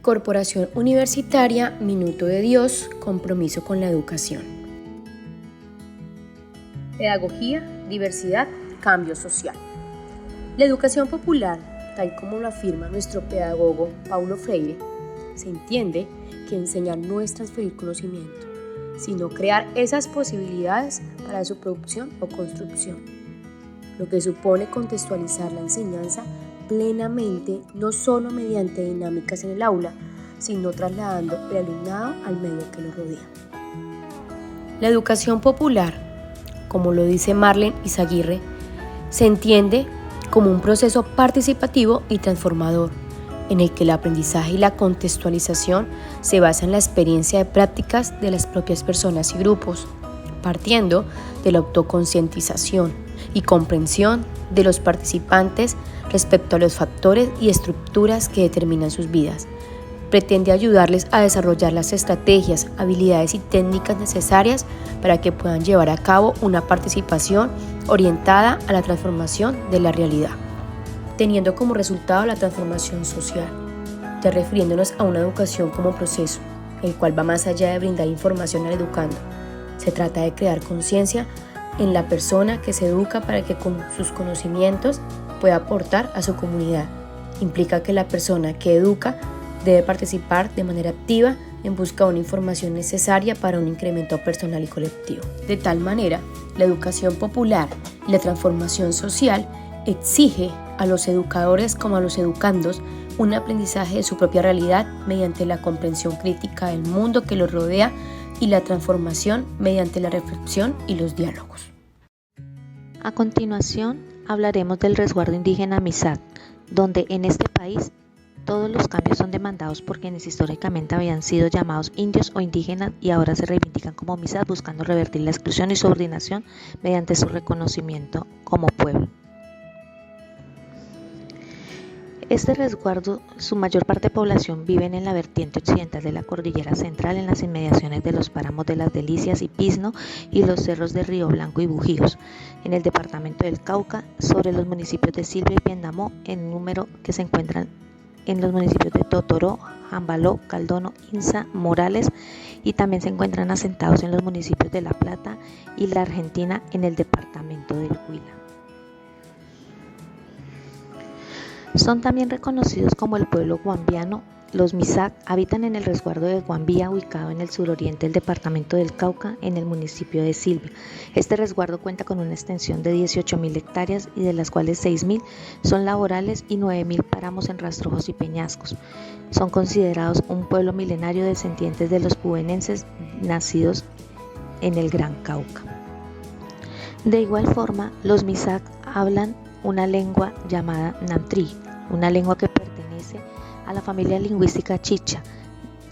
Corporación Universitaria, Minuto de Dios, compromiso con la educación. Pedagogía, diversidad, cambio social. La educación popular, tal como lo afirma nuestro pedagogo Paulo Freire, se entiende que enseñar no es transferir conocimiento, sino crear esas posibilidades para su producción o construcción, lo que supone contextualizar la enseñanza plenamente, no solo mediante dinámicas en el aula, sino trasladando el alumnado al medio que lo rodea. La educación popular, como lo dice Marlene Izaguirre, se entiende como un proceso participativo y transformador, en el que el aprendizaje y la contextualización se basa en la experiencia de prácticas de las propias personas y grupos, partiendo de la autoconcientización y comprensión de los participantes respecto a los factores y estructuras que determinan sus vidas. Pretende ayudarles a desarrollar las estrategias, habilidades y técnicas necesarias para que puedan llevar a cabo una participación orientada a la transformación de la realidad, teniendo como resultado la transformación social, ya refiriéndonos a una educación como proceso, el cual va más allá de brindar información al educando. Se trata de crear conciencia en la persona que se educa para que con sus conocimientos pueda aportar a su comunidad. Implica que la persona que educa debe participar de manera activa en busca de una información necesaria para un incremento personal y colectivo. De tal manera, la educación popular y la transformación social exige a los educadores como a los educandos un aprendizaje de su propia realidad mediante la comprensión crítica del mundo que los rodea y la transformación mediante la reflexión y los diálogos. A continuación, hablaremos del resguardo indígena MISAC, donde en este país todos los cambios son demandados por quienes históricamente habían sido llamados indios o indígenas y ahora se reivindican como MISAC, buscando revertir la exclusión y subordinación mediante su reconocimiento como pueblo. Este resguardo, su mayor parte de población viven en la vertiente occidental de la cordillera central, en las inmediaciones de los páramos de Las Delicias y Pisno y los cerros de Río Blanco y Bujíos, en el departamento del Cauca, sobre los municipios de Silva y Piendamó, en número que se encuentran en los municipios de Totoró, Jambaló, Caldono, Insa, Morales, y también se encuentran asentados en los municipios de La Plata y La Argentina, en el departamento del Huila. Son también reconocidos como el pueblo guambiano. Los MISAC habitan en el resguardo de Guambía, ubicado en el suroriente del departamento del Cauca, en el municipio de Silva. Este resguardo cuenta con una extensión de 18.000 hectáreas y de las cuales 6.000 son laborales y 9.000 páramos en rastrojos y peñascos. Son considerados un pueblo milenario descendientes de los pubenenses nacidos en el Gran Cauca. De igual forma, los MISAC hablan una lengua llamada Namtrí, una lengua que pertenece a la familia lingüística chicha.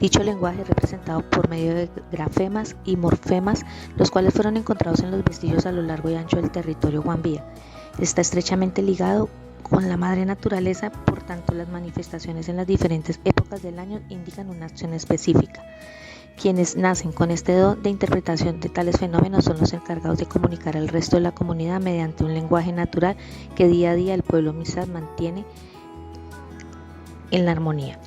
Dicho lenguaje es representado por medio de grafemas y morfemas, los cuales fueron encontrados en los vestigios a lo largo y ancho del territorio guambía. Está estrechamente ligado con la madre naturaleza, por tanto las manifestaciones en las diferentes épocas del año indican una acción específica. Quienes nacen con este don de interpretación de tales fenómenos son los encargados de comunicar al resto de la comunidad mediante un lenguaje natural que día a día el pueblo MISAC mantiene en la armonía.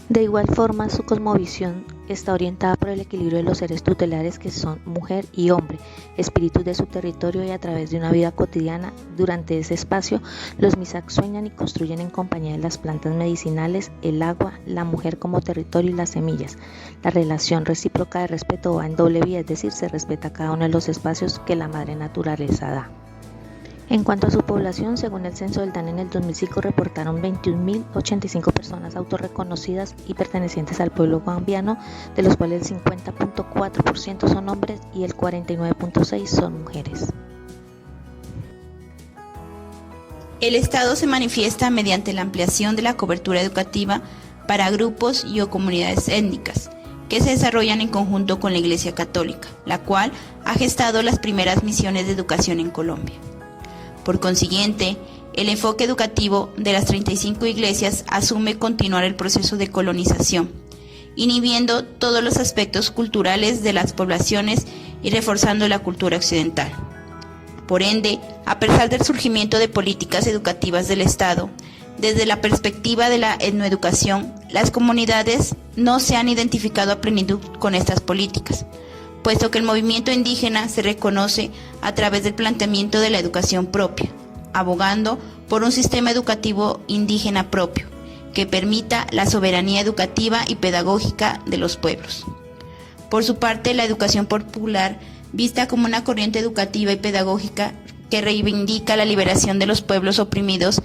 De igual forma, su cosmovisión está orientada por el equilibrio de los seres tutelares que son mujer y hombre, espíritus de su territorio, y a través de una vida cotidiana. Durante ese espacio, los MISAC sueñan y construyen en compañía de las plantas medicinales, el agua, la mujer como territorio y las semillas. La relación recíproca de respeto va en doble vía, es decir, se respeta cada uno de los espacios que la madre naturaleza da. En cuanto a su población, según el censo del DAN en el 2005 reportaron 21.085 personas autorreconocidas y pertenecientes al pueblo guambiano, de los cuales el 50.4% son hombres y el 49.6% son mujeres. El Estado se manifiesta mediante la ampliación de la cobertura educativa para grupos y o comunidades étnicas que se desarrollan en conjunto con la Iglesia Católica, la cual ha gestado las primeras misiones de educación en Colombia. Por consiguiente, el enfoque educativo de las 35 iglesias asume continuar el proceso de colonización, inhibiendo todos los aspectos culturales de las poblaciones y reforzando la cultura occidental. Por ende, a pesar del surgimiento de políticas educativas del Estado, Desde la perspectiva de la etnoeducación, las comunidades no se han identificado a plenitud con estas políticas, puesto que el movimiento indígena se reconoce a través del planteamiento de la educación propia, abogando por un sistema educativo indígena propio, que permita la soberanía educativa y pedagógica de los pueblos. Por su parte, la educación popular, vista como una corriente educativa y pedagógica que reivindica la liberación de los pueblos oprimidos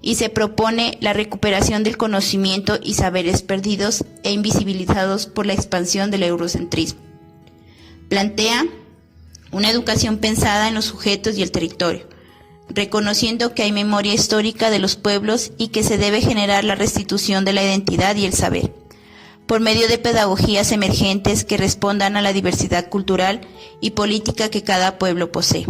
y se propone la recuperación del conocimiento y saberes perdidos e invisibilizados por la expansión del eurocentrismo. Plantea una educación pensada en los sujetos y el territorio, reconociendo que hay memoria histórica de los pueblos y que se debe generar la restitución de la identidad y el saber, por medio de pedagogías emergentes que respondan a la diversidad cultural y política que cada pueblo posee.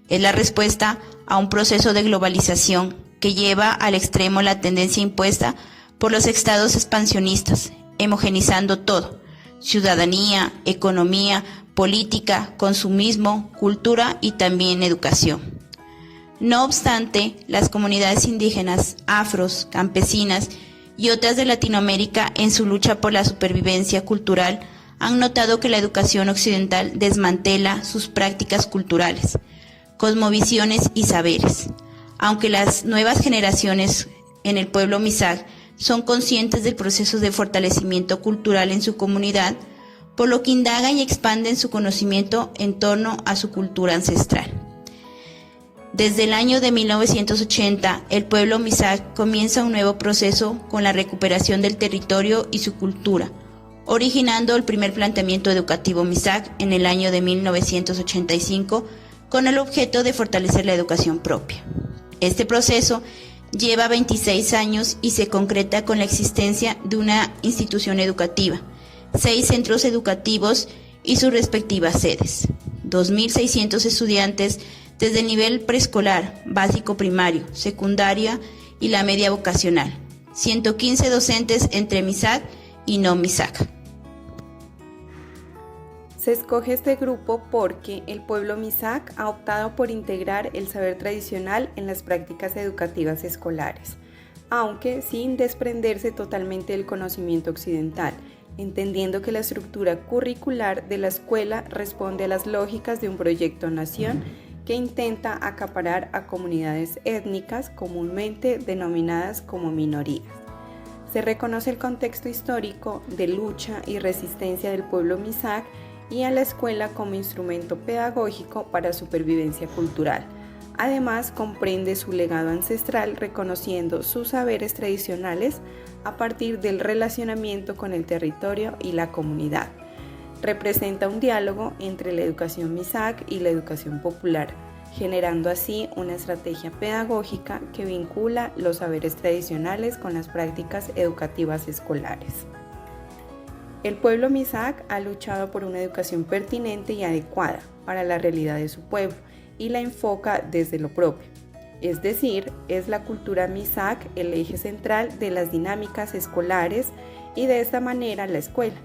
Es la respuesta a un proceso de globalización que lleva al extremo la tendencia impuesta por los estados expansionistas, homogeneizando todo: ciudadanía, economía, política, consumismo, cultura y también educación. No obstante, las comunidades indígenas, afros, campesinas y otras de Latinoamérica, en su lucha por la supervivencia cultural, han notado que la educación occidental desmantela sus prácticas culturales, cosmovisiones y saberes. Aunque las nuevas generaciones en el pueblo Mixag son conscientes del proceso de fortalecimiento cultural en su comunidad, por lo que indagan y expanden su conocimiento en torno a su cultura ancestral. Desde el año de 1980, el pueblo Mixag comienza un nuevo proceso con la recuperación del territorio y su cultura, originando el primer planteamiento educativo Mixag en el año de 1985, con el objeto de fortalecer la educación propia. Este proceso lleva 26 años y se concreta con la existencia de una institución educativa, 6 centros educativos y sus respectivas sedes, 2.600 estudiantes desde el nivel preescolar, básico primario, secundaria y la media vocacional, 115 docentes entre Mixag y no Mixag. Se escoge este grupo porque el pueblo Mixag ha optado por integrar el saber tradicional en las prácticas educativas escolares, aunque sin desprenderse totalmente del conocimiento occidental, entendiendo que la estructura curricular de la escuela responde a las lógicas de un proyecto nación que intenta acaparar a comunidades étnicas comúnmente denominadas como minorías. Se reconoce el contexto histórico de lucha y resistencia del pueblo Mixag y a la escuela como instrumento pedagógico para supervivencia cultural. Además, comprende su legado ancestral reconociendo sus saberes tradicionales a partir del relacionamiento con el territorio y la comunidad. Representa un diálogo entre la educación Mixag y la educación popular, generando así una estrategia pedagógica que vincula los saberes tradicionales con las prácticas educativas escolares. El pueblo Mixag ha luchado por una educación pertinente y adecuada para la realidad de su pueblo y la enfoca desde lo propio. Es decir, es la cultura Mixag el eje central de las dinámicas escolares y de esta manera la escuela,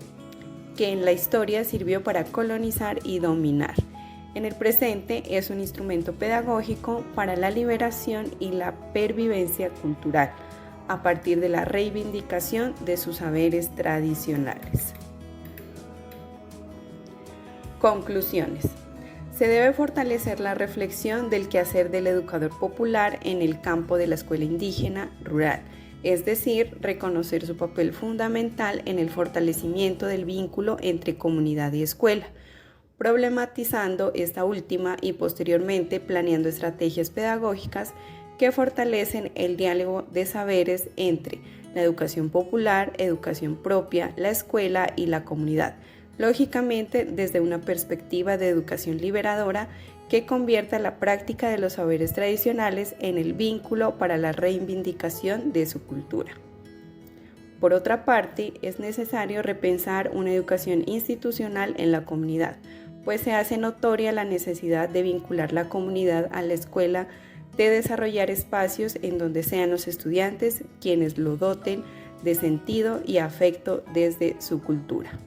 que en la historia sirvió para colonizar y dominar. En el presente es un instrumento pedagógico para la liberación y la pervivencia cultural, a partir de la reivindicación de sus saberes tradicionales. Conclusiones. Se debe fortalecer la reflexión del quehacer del educador popular en el campo de la escuela indígena rural, es decir, reconocer su papel fundamental en el fortalecimiento del vínculo entre comunidad y escuela, problematizando esta última y posteriormente planeando estrategias pedagógicas que fortalecen el diálogo de saberes entre la educación popular, educación propia, la escuela y la comunidad, lógicamente desde una perspectiva de educación liberadora que convierta la práctica de los saberes tradicionales en el vínculo para la reivindicación de su cultura. Por otra parte, es necesario repensar una educación institucional en la comunidad, pues se hace notoria la necesidad de vincular la comunidad a la escuela, de desarrollar espacios en donde sean los estudiantes quienes lo doten de sentido y afecto desde su cultura.